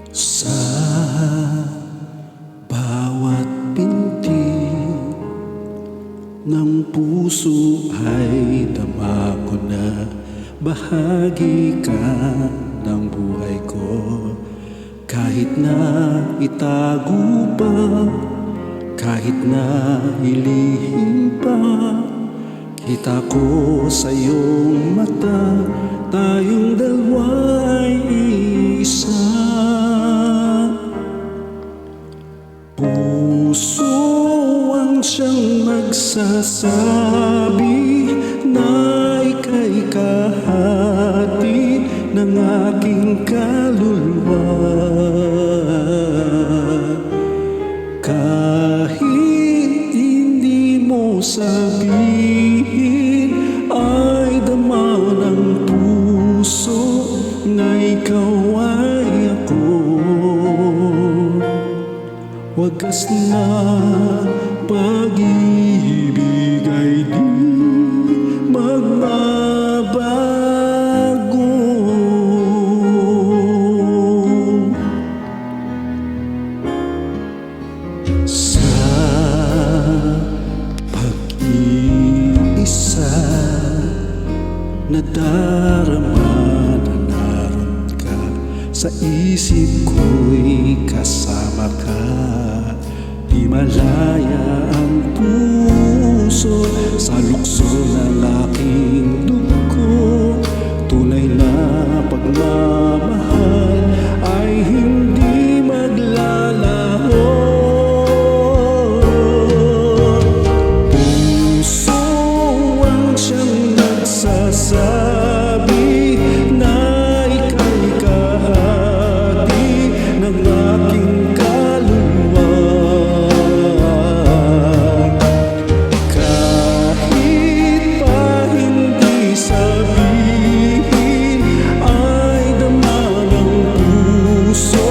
Sa bawat pinti ng puso ay dama ko na bahagi ka ng buhay ko. Kahit na itago pa, kahit na ilihim pa, kita ko sa iyong mata, tayong dalawa'y isa. Puso ang siyang magsasabi na ika'y kahati ng aking kaluluwa. Kahit hindi mo sabihin, ay dama ng puso na ikaw ay ako. Wagas na pag-ibig ay di magbabago. Sa pag-iisa, nadarama na naroon ka. Sa isip ko'y kasama ka. Di malaya ang puso sa lukso ng aking dugo. Tunay na pagmamahal ay hindi maglalaho. Puso ang siyang nagsasabi na ika'y kahati ng aking kaluluwa. Kahit pa hindi sabihin, ay dama ng puso